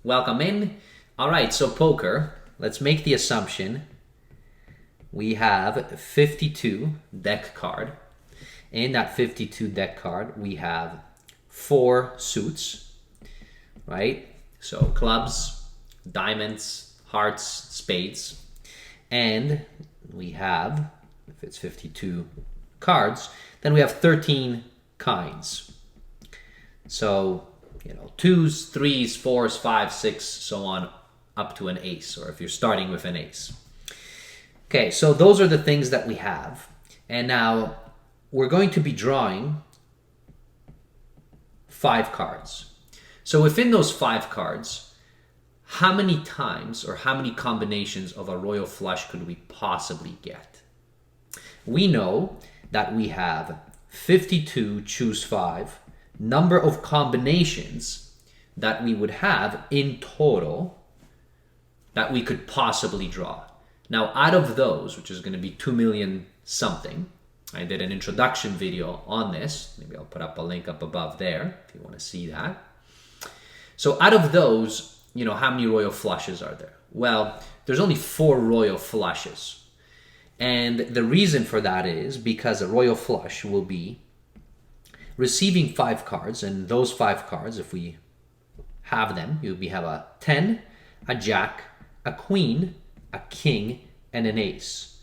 Welcome in. All right, so poker, let's make the assumption we have 52 deck card. In that 52 deck card, we have 4 suits, right? So clubs, diamonds, hearts, spades. And we have, if it's 52 cards, then we have 13 kinds. So, 2s, 3s, 4s, 5s, 6, so on, up to an ace, or if you're starting with an ace. Okay, so those are the things that we have. And now we're going to be drawing 5 cards. So within those 5 cards, how many times or how many combinations of a royal flush could we possibly get? We know that we have 52 choose 5 number of combinations that we would have in total that we could possibly draw. Now, out of those, which is going to be 2 million something, I did an introduction video on this. Maybe I'll put up a link up above there if you want to see that. So out of those, how many royal flushes are there? Well, there's only 4 royal flushes. And the reason for that is because a royal flush will be receiving 5 cards, and those 5 cards, if we have them, we have a 10, a jack, a queen, a king, and an ace.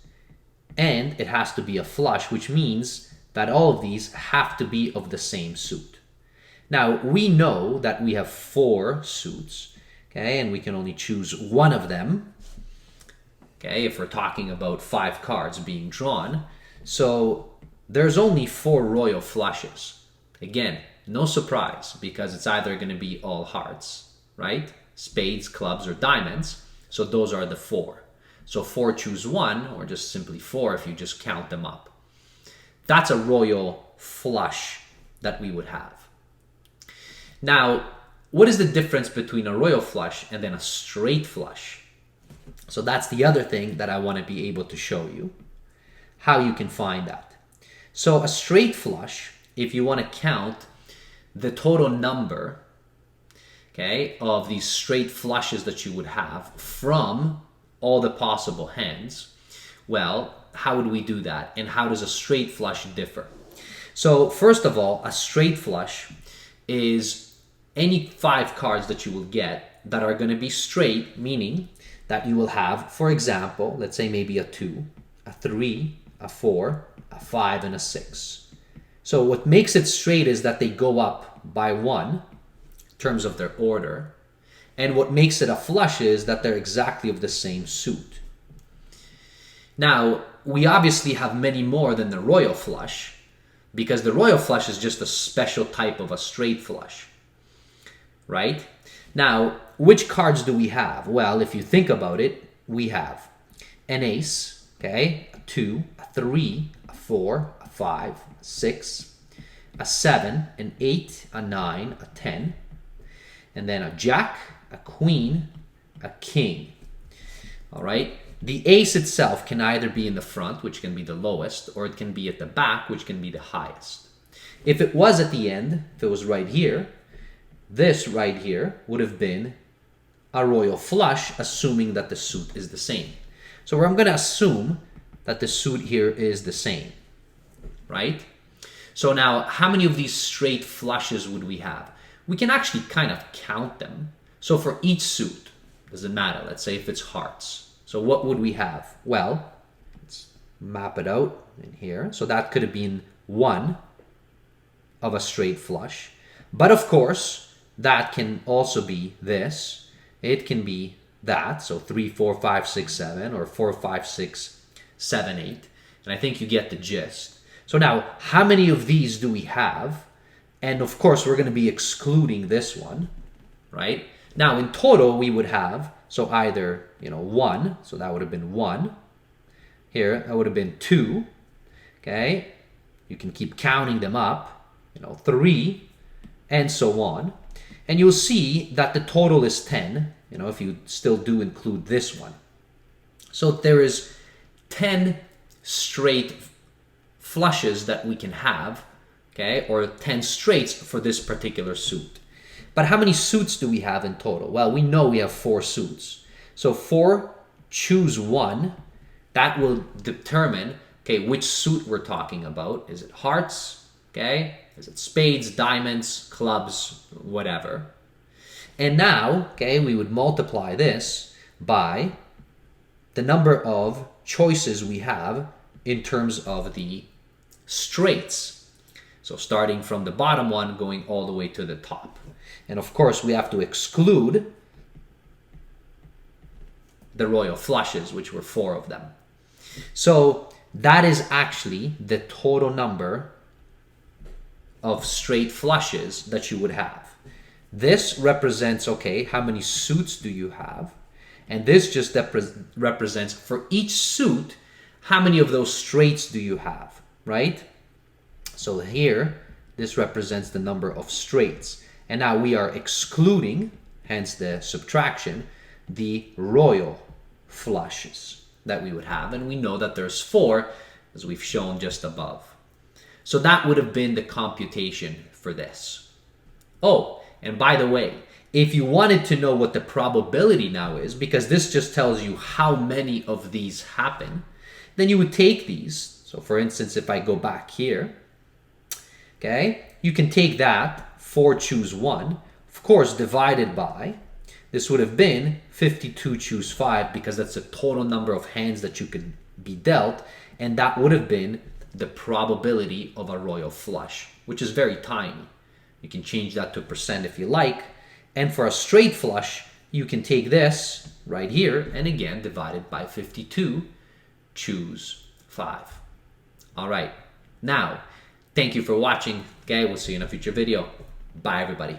And it has to be a flush, which means that all of these have to be of the same suit. Now, we know that we have 4 suits, okay, and we can only choose one of them, okay, if we're talking about 5 cards being drawn. So there's only 4 royal flushes. Again, no surprise, because it's either going to be all hearts, right? Spades, clubs, or diamonds. So those are the 4. So 4 choose 1, or just simply 4 if you just count them up. That's a royal flush that we would have. Now, what is the difference between a royal flush and then a straight flush? So that's the other thing that I want to be able to show you, how you can find that. So a straight flush, if you want to count the total number, okay, of these straight flushes that you would have from all the possible hands, well, how would we do that? And how does a straight flush differ? So first of all, a straight flush is any 5 cards that you will get that are going to be straight, meaning that you will have, for example, let's say maybe a 2, a 3, a 4, a 5, and a 6. So what makes it straight is that they go up by 1 in terms of their order. And what makes it a flush is that they're exactly of the same suit. Now, we obviously have many more than the royal flush, because the royal flush is just a special type of a straight flush, right? Now, which cards do we have? Well, if you think about it, we have an ace, okay, a 2, a 3, a 4, a 5, a 6, a 7, an 8, a 9, a 10, and then a jack, a queen, a king. All right? The ace itself can either be in the front, which can be the lowest, or it can be at the back, which can be the highest. If it was at the end, if it was right here, this right here would have been a royal flush, assuming that the suit is the same. So I'm going to assume that the suit here is the same, right? So now, how many of these straight flushes would we have? We can actually kind of count them. So for each suit, doesn't matter. Let's say if it's hearts. So what would we have? Well, let's map it out in here. So that could have been 1 of a straight flush. But of course, that can also be this. It can be that. So 3, 4, 5, 6, 7, or 4, 5, 6, 7, 8. And I think you get the gist. So now, how many of these do we have? And of course, we're going to be excluding this one, right? Now, in total, we would have, so either, 1, so that would have been 1. Here, that would have been 2, okay? You can keep counting them up, 3, and so on. And you'll see that the total is 10, if you still do include this one. So there is 10 straight flushes that we can have, okay, or 10 straights for this particular suit. But how many suits do we have in total? Well, we know we have 4 suits. So 4, choose 1. That will determine, okay, which suit we're talking about. Is it hearts? Okay. Is it spades, diamonds, clubs, whatever? And now, okay, we would multiply this by the number of choices we have in terms of the straights. So starting from the bottom one, going all the way to the top. And of course, we have to exclude the royal flushes, which were 4 of them. So that is actually the total number of straight flushes that you would have. This represents, okay, how many suits do you have? And this just represents for each suit, how many of those straights do you have, right? So here, this represents the number of straights. And now we are excluding, hence the subtraction, the royal flushes that we would have. And we know that there's 4, as we've shown just above. So that would have been the computation for this. Oh, and by the way, if you wanted to know what the probability now is, because this just tells you how many of these happen, then you would take these. So for instance, if I go back here, okay, you can take that, 4 choose 1, of course, divided by, this would have been 52 choose 5, because that's the total number of hands that you could be dealt, and that would have been the probability of a royal flush, which is very tiny. You can change that to % if you like. And for a straight flush, you can take this right here and again divide it by 52, choose 5. All right. Now, thank you for watching. Okay, we'll see you in a future video. Bye, everybody.